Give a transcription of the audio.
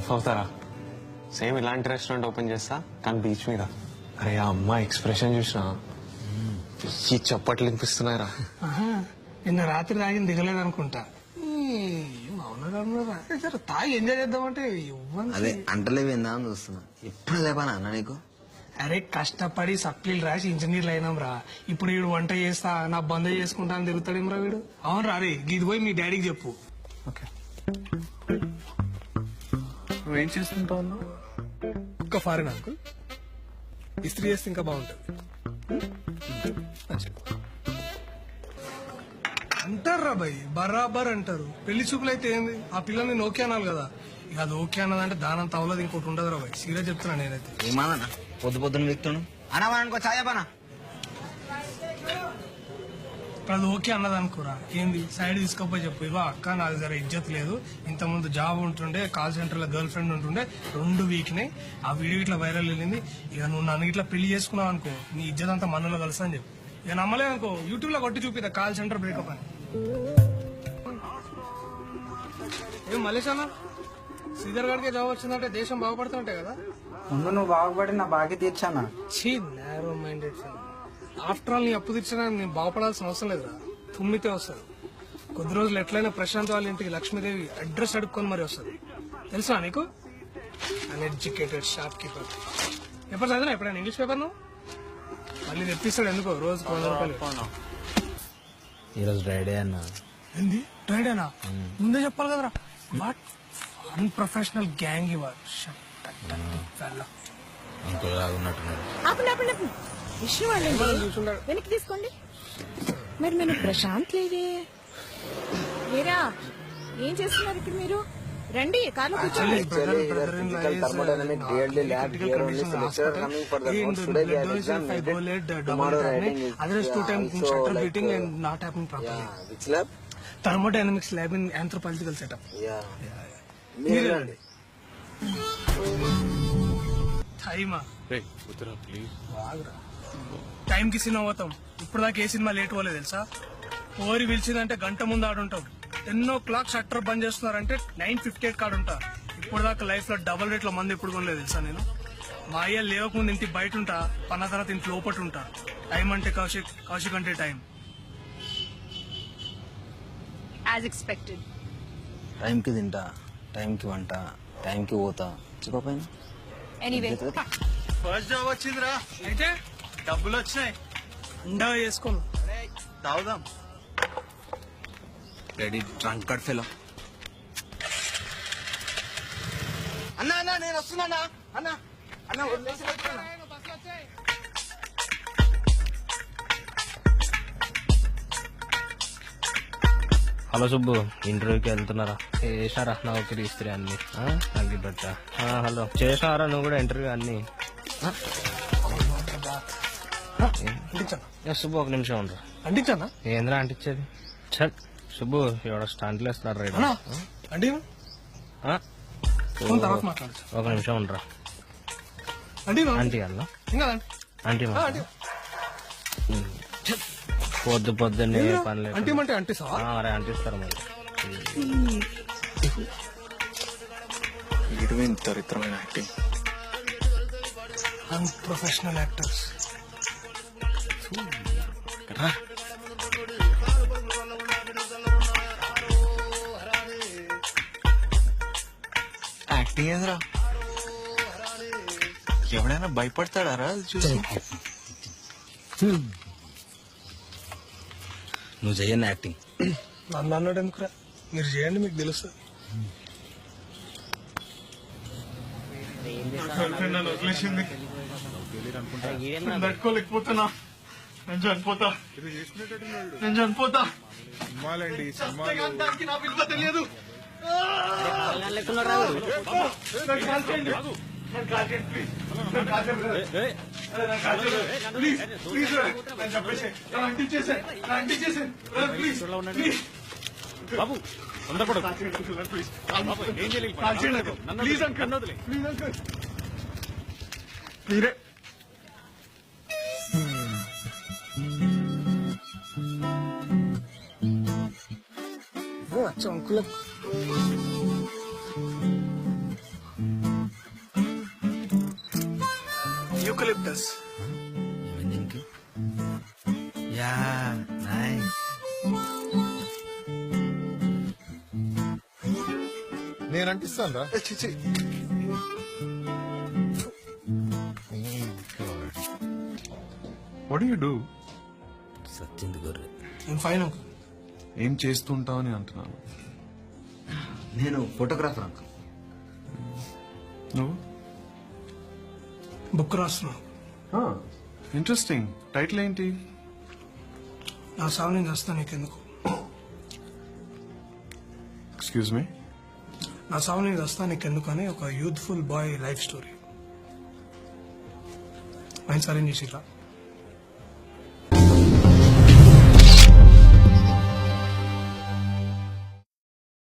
Chef అవుతారా? Same ఇలాంటి restaurant open చేస్తా కానీ బీచ్ మీద. అరే ఆ అమ్మాయి ఎక్స్ప్రెషన్ చూసినా ఈ చప్పట్లు వినిపిస్తున్నాయిరా. నిన్న రాత్రి తాగింది దిగలేదు అనుకుంటా. తాగి ఎంజాయ్ చేద్దామంటే అదే అంటలేవిందా అని చూస్తున్నా. ఎప్పుడు లేపానా అన్న నీకు? అరే కష్టపడి సప్లీలు రాసి ఇంజనీర్లు అయినాం రా. ఇప్పుడు వీడు వంట చేస్తా నా బంద్ చేసుకుంటా అని తిరుగుతాడేం రా వీడు. అవును రా. అరే ఇది పోయి మీ డాడీకి చెప్పు. ఓకే నువ్వేం చేస్తుంటావు? ఒక్క ఫారిన్ అంకుల్ ఇస్త్రీ చేస్తే ఇంకా బాగుంటుంది అంటారా భయ్, బరాబర్ అంటారు. పెళ్లి చూపులు అయితే ఏంది, ఆ పిల్లల్ని ఓకే అనాలి కదా. ఇక అది ఓకే అన్నదంటే దానంత అవలేదు ఇంకోటి ఉండదు రా భయ్. సీరియస్ చెప్తున్నా నేనైతే. ఏమన్నా పొద్దున వ్యక్తును అనవానుకో చాయపనా ఇప్పుడు అది ఓకే అన్నది అనుకోరా, ఏంది సైడ్ తీసుకోపోయి చెప్పు. ఇవో అక్క నాకు జర ఇజ్జత్ లేదు, ఇంతకుముందు జాబ్ ఉంటుండే, కాల్ సెంటర్ లో గర్ల్ ఫ్రెండ్ ఉంటుండే, 2 వీక్ని ఆ వీడియో ఇట్లా వైరల్ వెళ్ళింది. ఇక నువ్వు నన్ను ఇట్లా పెళ్లి చేసుకున్నావు అనుకో, నీ ఇజ్జత్ అంతా మనలో కలుస్తా అని చెప్పు. ఇక నమ్మలేదు అనుకో, యూట్యూబ్ లో కొట్టి చూపిదా కాల్ సెంటర్ బ్రేకప్ అని. ఏం మలేష్ అన్న, శ్రీధర్ గారికి జాబ్ వచ్చిందంటే దేశం బాగుపడుతుంటాయి కదా. ముందు నువ్వు బాగుపడి నా బాగా తీర్చానా. చీ నేరో మైండెడ్. ఆఫ్టర్ ఆల్ నీ అప్పు తీర్చినా నేను బాగుపడాల్సిన అవసరం లేదురా, తుమ్మితే వస్తుంది. కొద్ది రోజులు ఎట్లయినా ప్రశాంత్ వాళ్ళ ఇంటికి లక్ష్మీదేవి అడ్రస్ అడుక్కొని మరి వస్తుంది, తెలుసా నీకు? Uneducated shop keeper. ఎప్పుడు చదివినా ఎప్పుడైనా ఇంగ్లీష్ పేపర్ నువ్వు? మళ్ళీ తెప్పిస్తాడు ఎందుకో రోజుకు 100 రూపాయలు. ఈరోజు డ్రైడే అన్న. ఏంది డ్రైడేనా? ముందే చెప్పాలి కదరా. వాట్ అన్ప్రొఫెషనల్ గ్యాంగ్ ఇవ్వాలి. విషయం వెనక్కి తీసుకోండి. మరి నేను ప్రశాంత్ లేదే లేరా? ఏం చేస్తున్నారు ఇక్కడ మీరు? రండి కార్లో కూర్చోండి. Thermodynamics lab in anthropological setup. Time కి సినిమా పోతాం. ఇప్పుడు దాకా ఏ సినిమా లేట్ పోలేదు తెలుసా? ఓరి పిలిచిందంటే గంట ముందు ఆడుంటాం. 10 o'clock షట్టర్ బంద్ చేస్తున్నారంటే 9:58 కాడు ఉంటా. ఇప్పుడు దాకా లైఫ్ లో డబుల్ రేట్ లో మంది ఎప్పుడు కొనలేదు తెలుసా నేను. మా అయ్య లేవకముందు ఇంటి బయట ఉంటా, పన్న తర్వాత ఇంటి లోపట ఉంటా. టైం అంటే కౌశిక్, కౌశిక్ అంటే టైం. As expected. టైంకి తింటా, టైంకి వంట, టైంకి పోతా. చెప్పపోయిన ఎనీవే ఫస్ట్ జాబ్ వచ్చిందిరా, అయితే డబ్బులు వచ్చినాయి. ఉండా చేసుకోను. తాగుదాం. Ready drunkard fellow. అన్నా అన్నా నేను వస్తున్నా అన్న. అన్న వదిలేసి వెళ్తున్నా. హలో సుబ్బు, ఇంటర్వ్యూకి వెళ్తున్నారా? చేశారా నౌకరీ ఇస్త్రీ అన్ని తగ్గిపెట్టా? హలో చేశారా నువ్వు కూడా ఇంటర్వ్యూ అన్ని? సుబ్బు ఒక నిమిషం ఉండరా. అంటించానా? ఏంద్రా అంటించేది? చల్ సుబ్బు, ఎవడో స్టాంట్లు వేస్తున్నాడు రైట్. ఒక నిమిషం ఉండరా. ఆంటీ అన్నా ఆంటీ పొద్దున్నే పని అరే అంటిస్తారు మరి. దరిద్రమైన యాక్టింగ్. Unprofessional actors. యాక్టింగ్ ఏంద్రా? ఎవడైనా భయపడతాడారా చూసి? నువ్వు చెయ్యను యాక్టింగ్. నన్ను అన్నాడు ఎందుకురా? మీరు చేయండి, మీకు తెలుస్తుంది. నన్ను వదిలేసింది, తట్టుకోలేకపోతున్నా. నేను చనిపోతా. దానికి నా విలువ తెలియదు. బాబు మీరే అంకులకు యూకలిప్టస్. Yeah nice. నేను అంటిస్తాను రా. What you do? సత్యంది గొర్రె. నేను ఫైన్ అంకుల్. ఏం చేస్తుంటావు అని అంటున్నాను. నేను ఫోటోగ్రాఫర్ అంకుల్. నువ్వు? బుక్ రాస్తున్నా. ఇంట్రెస్టింగ్. టైటిల్ ఏంటి? నా సాగు నేను వస్తా నీకెందుకు. Excuse me. నా సాగు నేను వస్తా నీకెందుకు అని ఒక youthful boy life story. Mind సరైన చేసిరా.